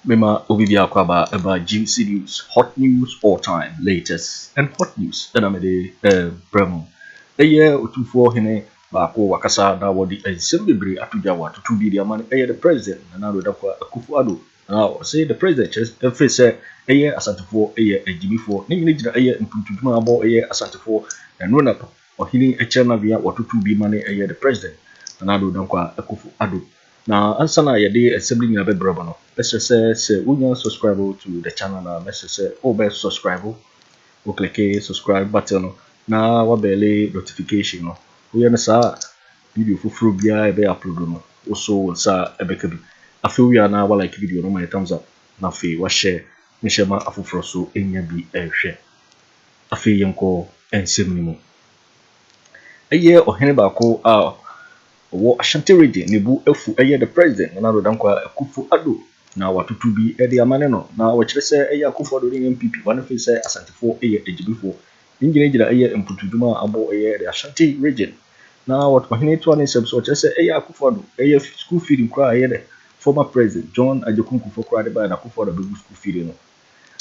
Mema Obibia Kwaba about juicy news, hot news all time, latest and hot news. Then I'm a Bremo. A year or two for Hene, Bako Wakasa, that was the assembly Atujawa to be the man, the president, and now the Akufo Addo. Now say the president, just face a year Asantefo, a year a Jimmy for, namely a year in Puntuma about a year Asantefo, and run up or Hini a Chanavia or to be money a year the president, and now the Akufo Addo. Now, answer na yede assembly na bebrabo no. Let's just say we subscribe to the channel na. Let's just say subscribe. We click subscribe button no. Na wa bele notification no. We na sa video fufuru bia ebe upload no. Also sa ebe kabi. Afi we na wa like video no my thumbs up. Na fi wa share. Ni share ma afufuro so enya bi ehwe. Afi yenko ensem ni mo. Eye ohene baako a Ashanti region nebu efu eye the president na do dankwa Akufo Addo na watutu bi e de amane no na wo kire se eye Akufo Addo ni MPP wan fe se Asantefo eye ejibifo ingine eye emputuduma abo eye the Ashanti region na what mahine to an sebso wo kire se eye Akufo Addo eye school feeding kra eye the former president John Agyapong kra de ba na Akufo Addo be school feeding no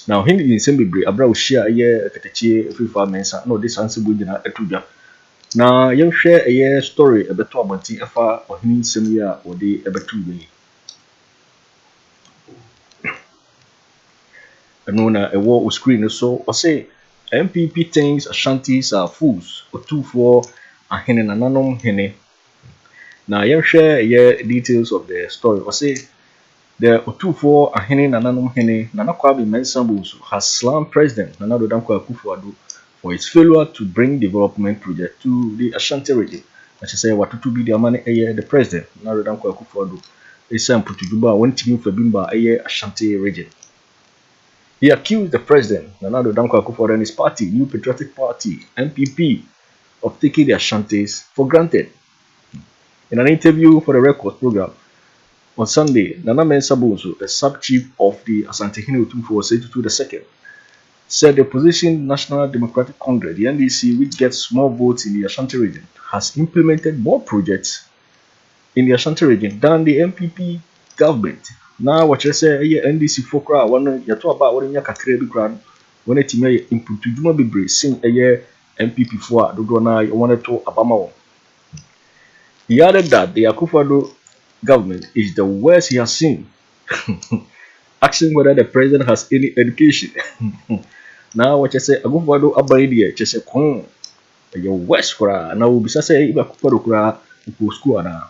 now hindi in sembebre abra wo share eye ketechie fifa mensa no this answer bu gina etudwa na young share a year story a better about efa or him similar or the ebetu way. And when a war was screen so or say MPP thinks Ashantis are fools Otumfuo Ahenenanom Hene. Now young share a year details of the story or say the Otumfuo Ahenenanom Hene Nana Kwabi Mensambus has slammed President Nana Dampare Akufo Addo for its failure to bring development project to the Ashanti region. As I say, what to be the money the president, now than Kwaku Addo, is some put to Duba when team for Bimba Ashanti region. He accused the president, Nana Dankwa Akufo and his party, New Patriotic Party, NPP, of taking the Ashantis for granted. In an interview for the Record program on Sunday, Nana Mensah, the sub-chief of the Asante Hene Otumfuo Ahenenanom said the opposition National Democratic Congress, the NDC, which gets small votes in the Ashanti region, has implemented more projects in the Ashanti region than the MPP government. Now, what you say, NDC Fokra, one you talk about when you kakre bi kran, when it may input to do not be brave, sing a year MPP for Dodona, you wanted to Abama. He added that the Akufo Addo government is the worst he has seen, asking whether the president has any education. Now what you say Akufo Addo abaidie che se kon your west kra na obi say Akufo Addo kra go school na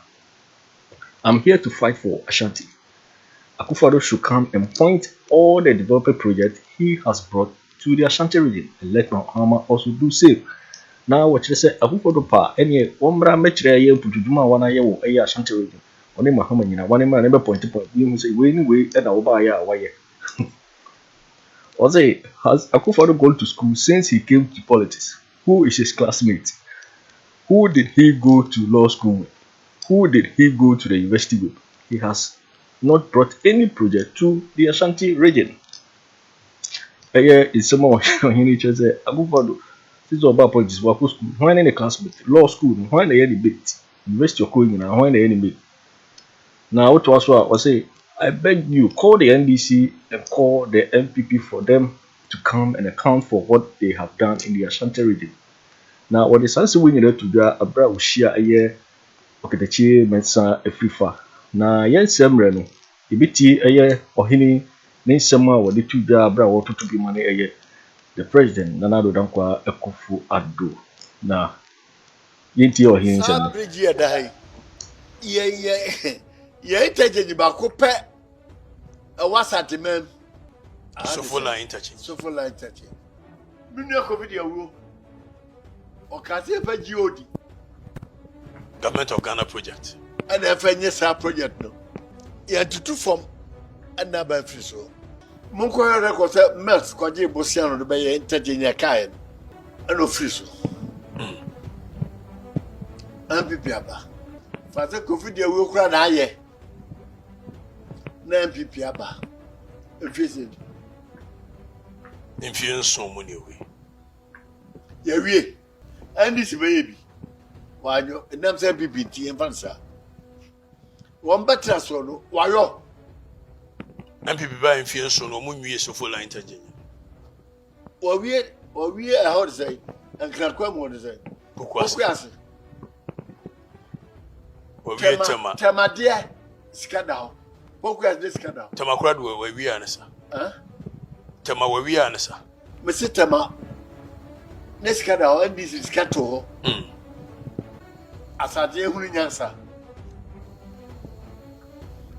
I'm here to fight for Ashanti. Akufo Addo should come and point all the development projects he has brought to the Ashanti region and let Mahama also do same. Now what you say Akufo Addo pa any ombra mechre ye putuduma wana ye wo Ashanti region oni Mahama nyina wane ma na point you say we anyway na oba ya waye. Ozzy, has Akufo Addo gone to school since he came to politics? Who is his classmate? Who did he go to law school with? Who did he go to the university with? He has not brought any project to the Ashanti region. Is someone who says Akufo Addo, this is about politics, school, when any classmate, law school, when they debate, university of going and when they debate. Now, what was say? I beg you, call the NDC and call the MPP for them to come and account for what they have done in the Ashanti region. Now, what is answer we needed to do abra ushia aye oketechie mensa efrifa. Na yen semre no, ibiti aye ohini ne nsema wode tu da abra wo to bi mane aye the president Nana Dankwa Akufo Addo. Na yenti ohini nsema. Bridge dai. Ye interchange ba ko pe wasati men so full line interchange minu ko video wo o ka se fa GOD government of Ghana project and fa nye sa project no ya tutu form and na ba free so mun ko record say melt ko je bosiano do be interchange kai and no free so MPP aba fa se ko video wo kura na aye na MPP aba efised infusion so money away ya wie and this baby wanyo nam se MPP ti enfansa won betra so no wayo MPP ba mfie so no munwie sofo la interchange. We how to say and Krakwa mo to say. Kokwase. We tema dia skada. Kokwase this skada. Tema krad we anasa. Tema we anasa. Me se tema this skada and this is skato. Asade ehunu nyansa.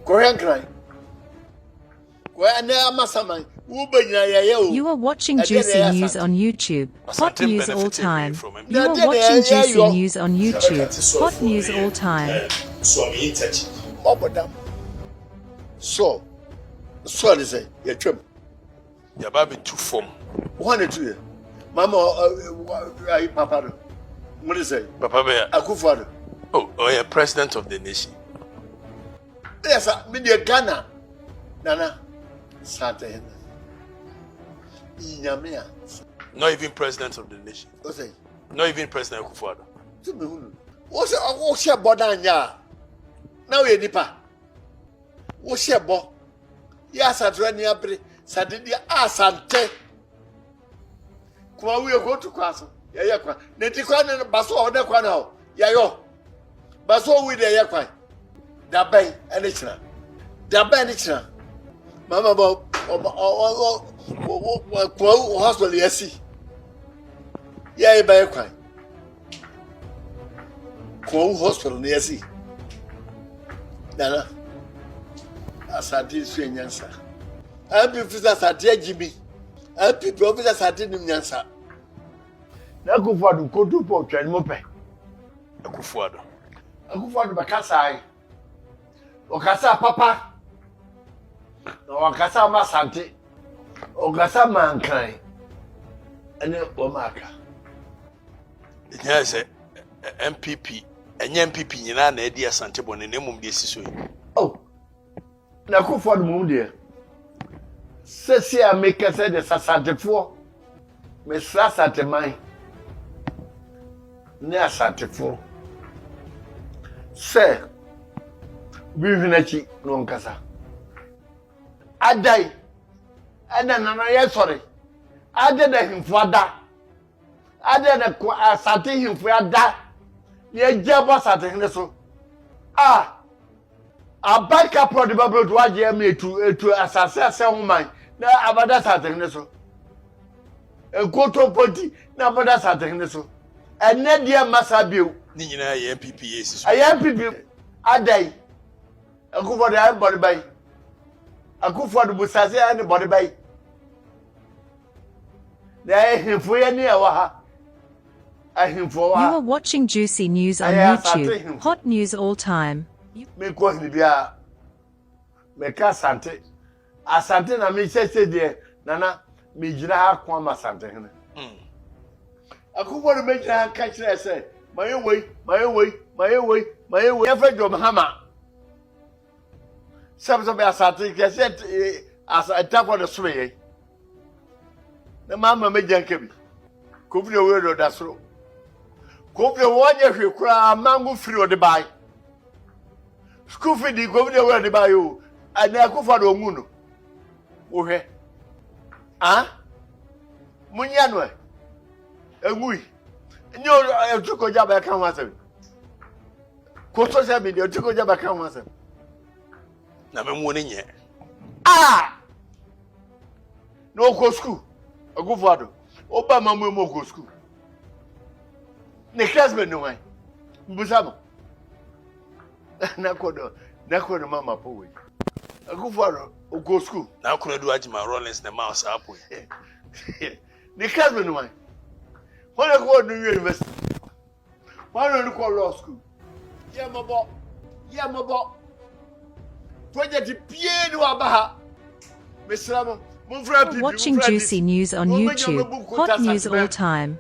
Korean cry. You are watching Juicy News on YouTube. Hot news all time. You are watching Juicy News on YouTube. Hot news all time. So they say, you're trim. Your baby too form. 102. Mama, Papa. What is it? Papa Bear. Akufo Addo. Oh, you're president of the nation. Yes, sir. Media Ghana. Nana. Santa Inyamia. Not even president of the nation. What's it? Not even President Akufo Addo. What's it? What's your bodanya? Now you're nipa. What's your bo? Yes, I train your pre. Sadidia Asante. Kwa we go to Kwaso. Yeah, kwa. Netikwana baso order kwa now. Yeah, yo. Baso we there, yeah, Dabai, Elichna. Dabai, Elichna. Mama, hospital, yes. Yeah, by a crime. Hospital, yes. Nana, as I did say, answer. I'll be visitors at Jimmy. I'll be professors at Yansa. Now go for the Kojo Kyeremanteng. Akufo Addo. Akufo Addo Bakasai. Okasa Papa. Okasa Masante. Okasa Mankai. And Omaka. Yes, MPP. And MPP, you know, Edia Santebon and Nemum de Sisu. Oh, Akufo Addo Mundia. Sesia make us say the Sasantefo. Miss Sasatemai. Near Santefo. Sir, Bivinachi, no Casa. I die. And then I'm sorry. I did him for that. I did a sati him for that. Ye jabba satin so. Ah, a back up for the bubble to watch me to assess woman. Now about that satin so. A Akoto party, now about that satin so. And then dear Masabu. Nina MPP is. I am people. I die. I go for the body by. I go for the Busase and the body by. There, for any hour. You are watching Juicy News on YouTube. Hot news all time. Me go ni bia. Me ka Asante. Asante na me say there. Nana, me jira ha kwa ma Asante hene. Akufo Addo me jira ka kire say. My way. Every job hammer. Some Asante said as a tap on the sway. The mamma made Jankebi. Could be a word of that so. Could be 1 year you cry, mango free or the buy. School fee, the governor where they buy you, and I go for the moon. Okay. Ah? Munyanwe. And we. No, I took a job. I can't answer. Koto Sammy, you took a job. I can't answer. Now I'm warning you. Ah! No go school. I go for it. Obama mo go school. Ne classmate no way. Mbusama. Nakodo mama po we. I go for it. Go school. Now could I do Ajima Rollins the mouse up with. Ne classmate no way. When I go to university. Why don't you call law school? Yeah, my boy. Project Pierre no abaha. Mr. Watching Juicy News on YouTube. Hot news all time.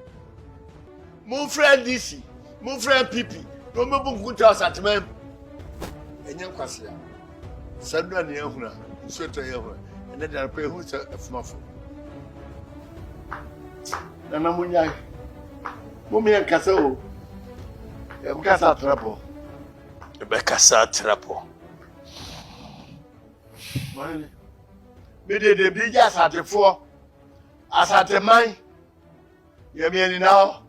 Mon friend DC, mon friend Pipi, no me bunku ta satman. Enye kwase. Sadu na ehuna, so to ehuna. Ene da pe hu se afumafo. Na na munyai. Mo me kasa o. E bu kasa trapo. E be kasa trapo. Mane. me de bi ja asatefo asateman ye me now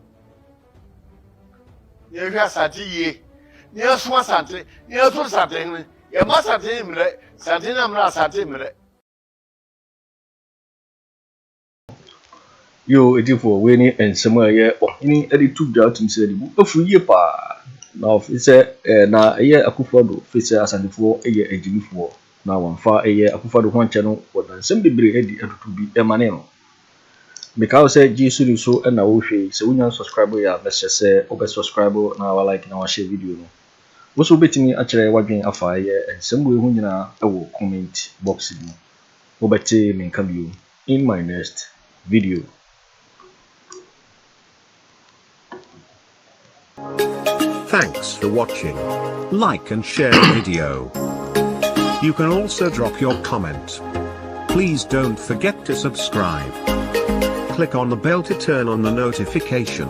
ye hwa asate ye ni aso asate ni aso asate ni ye ma asate mre asate na mra asate mre yo edifo we ni ensemo ye ohini edi tubja tumse edi bu Afriyie pa na ofise na ye Akufo Addo fise asandefo ye ejinifo na wamfa ye Akufo Addo hwanche no wodansem bebre edi atutubi emane no because say Jesus so na wo hwe se wonya subscribe ya message say obe subscribe na wa like na wa share video no wo so betimi a kire wadwen afa ye ensem we hu nyina ewo comment box ni wo beti me nka bio in my next video. Thanks for watching. Like and share the video. You can also drop your comment. Please don't forget to subscribe. Click on the bell to turn on the notification.